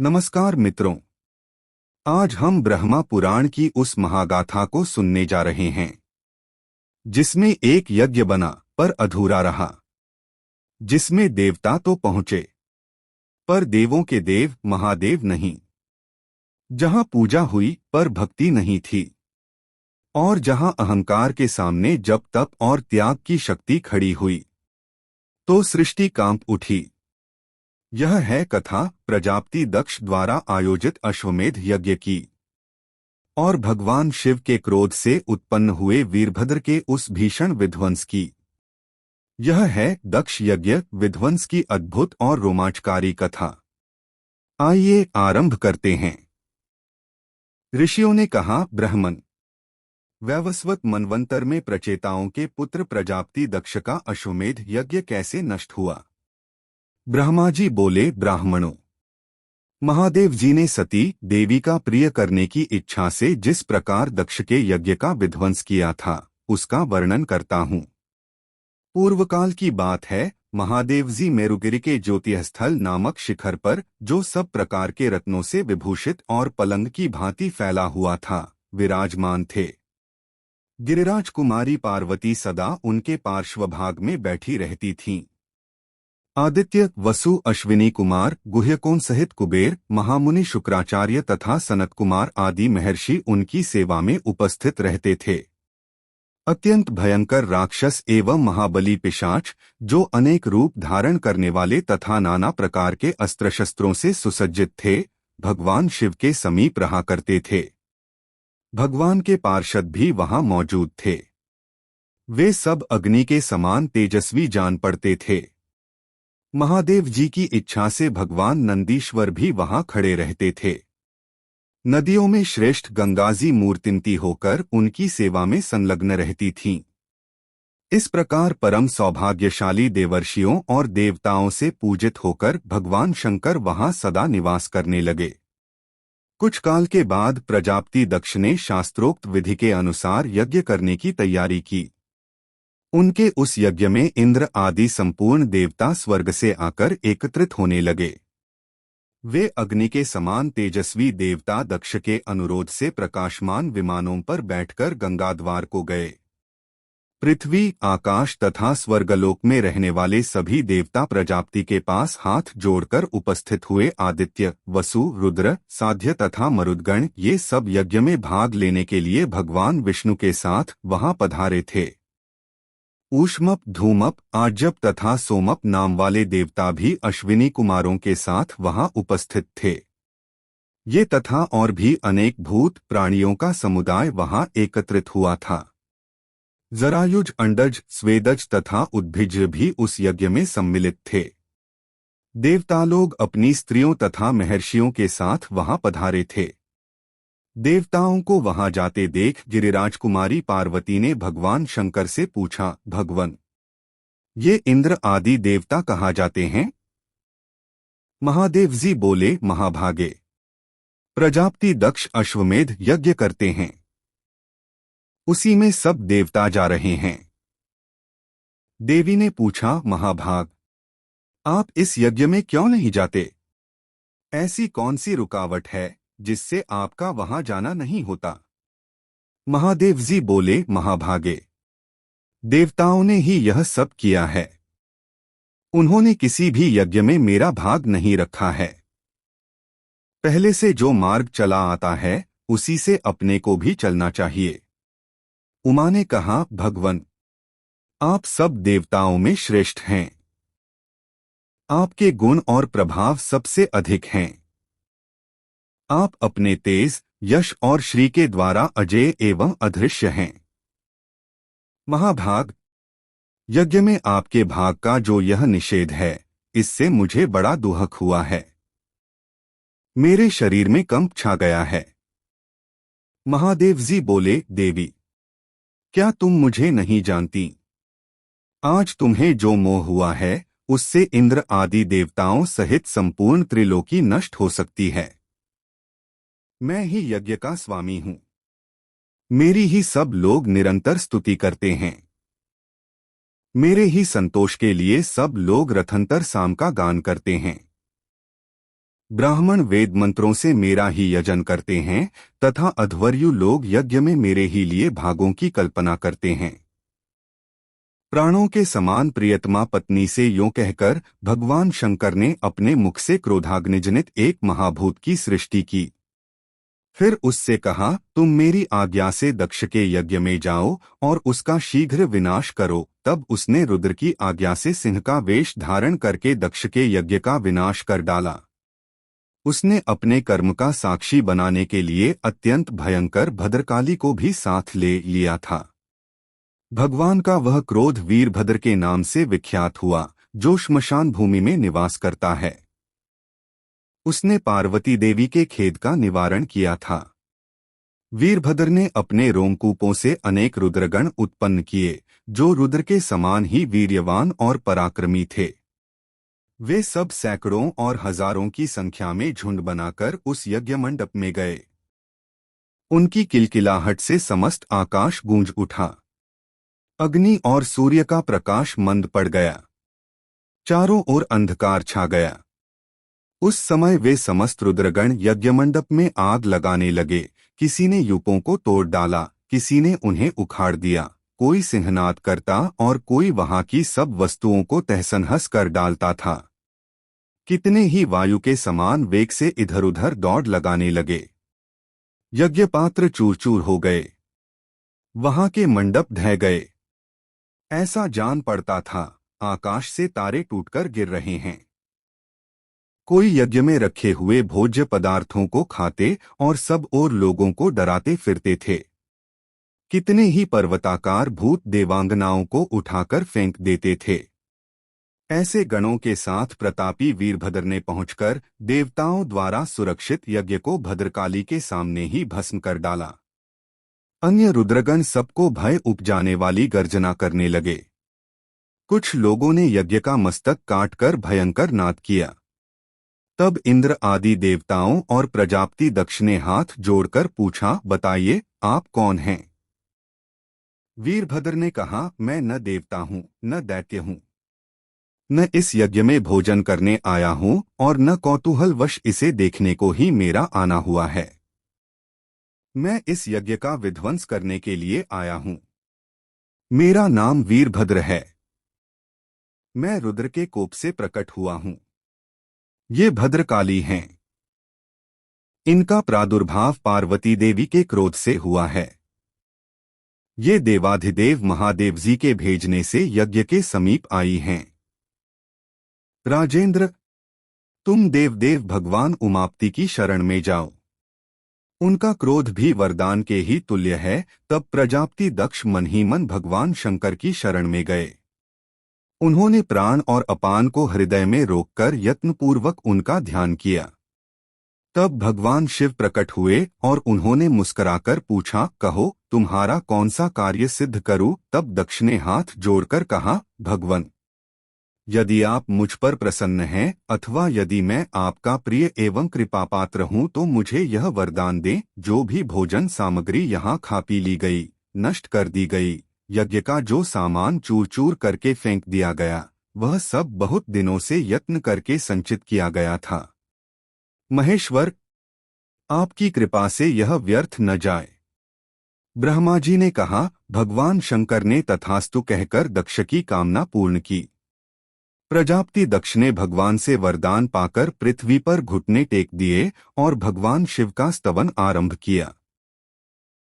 नमस्कार मित्रों। आज हम ब्रह्मा पुराण की उस महागाथा को सुनने जा रहे हैं जिसमें एक यज्ञ बना पर अधूरा रहा, जिसमें देवता तो पहुंचे पर देवों के देव महादेव नहीं, जहां पूजा हुई पर भक्ति नहीं थी, और जहां अहंकार के सामने जप तप और त्याग की शक्ति खड़ी हुई तो सृष्टि कांप उठी। यह है कथा प्रजापति दक्ष द्वारा आयोजित अश्वमेध यज्ञ की और भगवान शिव के क्रोध से उत्पन्न हुए वीरभद्र के उस भीषण विध्वंस की। यह है दक्ष यज्ञ विध्वंस की अद्भुत और रोमांचकारी कथा। आइए आरंभ करते हैं। ऋषियों ने कहा, ब्रह्मन, वैवस्वत मनवंतर में प्रचेताओं के पुत्र प्रजापति दक्ष का अश्वमेध यज्ञ कैसे नष्ट हुआ? ब्रह्मा जी बोले, ब्राह्मणों, महादेव जी ने सती देवी का प्रिय करने की इच्छा से जिस प्रकार दक्ष के यज्ञ का विध्वंस किया था उसका वर्णन करता हूँ। पूर्वकाल की बात है, महादेव जी मेरुगिरि के ज्योतिस्थल नामक शिखर पर, जो सब प्रकार के रत्नों से विभूषित और पलंग की भांति फैला हुआ था, विराजमान थे। गिरिराज कुमारी पार्वती सदा उनके पार्श्वभाग में बैठी रहती थीं। आदित्य, वसु, अश्विनी कुमार, गुह्यकोन सहित कुबेर, महामुनि शुक्राचार्य तथा सनत कुमार आदि महर्षि उनकी सेवा में उपस्थित रहते थे। अत्यंत भयंकर राक्षस एवं महाबली पिशाच, जो अनेक रूप धारण करने वाले तथा नाना प्रकार के अस्त्र शस्त्रों से सुसज्जित थे, भगवान शिव के समीप रहा करते थे। भगवान के पार्षद भी वहां मौजूद थे। वे सब अग्नि के समान तेजस्वी जान पड़ते थे। महादेव जी की इच्छा से भगवान नंदीश्वर भी वहां खड़े रहते थे। नदियों में श्रेष्ठ गंगाजी मूर्तिमती होकर उनकी सेवा में संलग्न रहती थीं। इस प्रकार परम सौभाग्यशाली देवर्षियों और देवताओं से पूजित होकर भगवान शंकर वहां सदा निवास करने लगे। कुछ काल के बाद प्रजापति दक्ष ने शास्त्रोक्त विधि के अनुसार यज्ञ करने की तैयारी की। उनके उस यज्ञ में इंद्र आदि संपूर्ण देवता स्वर्ग से आकर एकत्रित होने लगे। वे अग्नि के समान तेजस्वी देवता दक्ष के अनुरोध से प्रकाशमान विमानों पर बैठकर गंगा द्वार को गए। पृथ्वी, आकाश तथा स्वर्गलोक में रहने वाले सभी देवता प्रजापति के पास हाथ जोड़कर उपस्थित हुए। आदित्य, वसु, रुद्र, साध्य तथा मरुदगण, ये सब यज्ञ में भाग लेने के लिए भगवान विष्णु के साथ वहां पधारे थे। ऊष्मप, धूमप, आज्यप तथा सोमप नाम वाले देवता भी अश्विनी कुमारों के साथ वहां उपस्थित थे। ये तथा और भी अनेक भूत प्राणियों का समुदाय वहां एकत्रित हुआ था। जरायुज, अंडज, स्वेदज तथा उद्भिज भी उस यज्ञ में सम्मिलित थे। देवता लोग अपनी स्त्रियों तथा महर्षियों के साथ वहां पधारे थे। देवताओं को वहां जाते देख गिरिराज कुमारी पार्वती ने भगवान शंकर से पूछा, भगवन, ये इंद्र आदि देवता कहाँ जाते हैं? महादेव जी बोले, महाभागे, प्रजापति दक्ष अश्वमेध यज्ञ करते हैं, उसी में सब देवता जा रहे हैं। देवी ने पूछा, महाभाग, आप इस यज्ञ में क्यों नहीं जाते? ऐसी कौन सी रुकावट है जिससे आपका वहां जाना नहीं होता? महादेव जी बोले, महाभागे, देवताओं ने ही यह सब किया है। उन्होंने किसी भी यज्ञ में मेरा भाग नहीं रखा है। पहले से जो मार्ग चला आता है उसी से अपने को भी चलना चाहिए। उमा ने कहा, भगवन, आप सब देवताओं में श्रेष्ठ हैं। आपके गुण और प्रभाव सबसे अधिक हैं। आप अपने तेज, यश और श्री के द्वारा अजेय एवं अदृश्य हैं। महाभाग, यज्ञ में आपके भाग का जो यह निषेध है, इससे मुझे बड़ा दुहक हुआ है। मेरे शरीर में कंप छा गया है। महादेव जी बोले, देवी, क्या तुम मुझे नहीं जानती? आज तुम्हें जो मोह हुआ है उससे इंद्र आदि देवताओं सहित संपूर्ण त्रिलोकी नष्ट हो सकती है। मैं ही यज्ञ का स्वामी हूं। मेरी ही सब लोग निरंतर स्तुति करते हैं। मेरे ही संतोष के लिए सब लोग रथंतर साम का गान करते हैं। ब्राह्मण वेद मंत्रों से मेरा ही यजन करते हैं तथा अध्वर्यु लोग यज्ञ में मेरे ही लिए भागों की कल्पना करते हैं। प्राणों के समान प्रियतमा पत्नी से यूं कहकर भगवान शंकर ने अपने मुख से क्रोधाग्निजनित एक महाभूत की सृष्टि की। फिर उससे कहा, तुम मेरी आज्ञा से दक्ष के यज्ञ में जाओ और उसका शीघ्र विनाश करो। तब उसने रुद्र की आज्ञा से सिंह का वेश धारण करके दक्ष के यज्ञ का विनाश कर डाला। उसने अपने कर्म का साक्षी बनाने के लिए अत्यंत भयंकर भद्रकाली को भी साथ ले लिया था। भगवान का वह क्रोध वीरभद्र के नाम से विख्यात हुआ, जो श्मशान भूमि में निवास करता है। उसने पार्वती देवी के खेद का निवारण किया था। वीरभद्र ने अपने रोमकूपों से अनेक रुद्रगण उत्पन्न किए, जो रुद्र के समान ही वीर्यवान और पराक्रमी थे। वे सब सैकड़ों और हजारों की संख्या में झुंड बनाकर उस यज्ञ मंडप में गए। उनकी किलकिलाहट से समस्त आकाश गूंज उठा। अग्नि और सूर्य का प्रकाश मंद पड़ गया। चारों ओर अंधकार छा गया। उस समय वे समस्त रुद्रगण यज्ञमंडप में आग लगाने लगे। किसी ने यूपों को तोड़ डाला, किसी ने उन्हें उखाड़ दिया, कोई सिंहनाद करता और कोई वहां की सब वस्तुओं को तहस-नहस कर डालता था। कितने ही वायु के समान वेग से इधर उधर दौड़ लगाने लगे। यज्ञपात्र चूर चूर हो गए। वहां के मंडप ढह गए। ऐसा जान पड़ता था आकाश से तारे टूटकर गिर रहे हैं। कोई यज्ञ में रखे हुए भोज्य पदार्थों को खाते और सब और लोगों को डराते फिरते थे। कितने ही पर्वताकार भूत देवांगनाओं को उठाकर फेंक देते थे। ऐसे गणों के साथ प्रतापी वीरभद्र ने पहुंचकर देवताओं द्वारा सुरक्षित यज्ञ को भद्रकाली के सामने ही भस्म कर डाला। अन्य रुद्रगण सबको भय उपजाने वाली गर्जना करने लगे। कुछ लोगों ने यज्ञ का मस्तक काटकर भयंकर नाद किया। तब इंद्र आदि देवताओं और प्रजापति दक्ष ने हाथ जोड़कर पूछा, बताइए आप कौन हैं? वीरभद्र ने कहा, मैं न देवता हूँ न दैत्य हूँ, न इस यज्ञ में भोजन करने आया हूँ और न कौतूहलवश इसे देखने को ही मेरा आना हुआ है। मैं इस यज्ञ का विध्वंस करने के लिए आया हूँ। मेरा नाम वीरभद्र है। मैं रुद्र के कोप से प्रकट हुआ हूँ। ये भद्रकाली हैं। इनका प्रादुर्भाव पार्वती देवी के क्रोध से हुआ है। ये देवाधिदेव महादेव जी के भेजने से यज्ञ के समीप आई हैं। राजेंद्र, तुम देवदेव भगवान उमापति की शरण में जाओ। उनका क्रोध भी वरदान के ही तुल्य है। तब प्रजापति दक्ष मन ही मन भगवान शंकर की शरण में गए। उन्होंने प्राण और अपान को हृदय में रोककर यत्नपूर्वक उनका ध्यान किया। तब भगवान शिव प्रकट हुए और उन्होंने मुस्कुराकर पूछा, कहो तुम्हारा कौन सा कार्य सिद्ध करूं? तब दक्ष ने हाथ जोड़कर कहा, भगवन, यदि आप मुझ पर प्रसन्न हैं अथवा यदि मैं आपका प्रिय एवं कृपापात्र हूं तो मुझे यह वरदान दें, जो भी भोजन सामग्री यहाँ खा पी ली गई, नष्ट कर दी गई, यज्ञ का जो सामान चूर चूर करके फेंक दिया गया, वह सब बहुत दिनों से यत्न करके संचित किया गया था। महेश्वर, आपकी कृपा से यह व्यर्थ न जाए। ब्रह्मा जी ने कहा। भगवान शंकर ने तथास्तु कहकर दक्ष की कामना पूर्ण की। प्रजापति दक्ष ने भगवान से वरदान पाकर पृथ्वी पर घुटने टेक दिए और भगवान शिव का स्तवन आरंभ किया।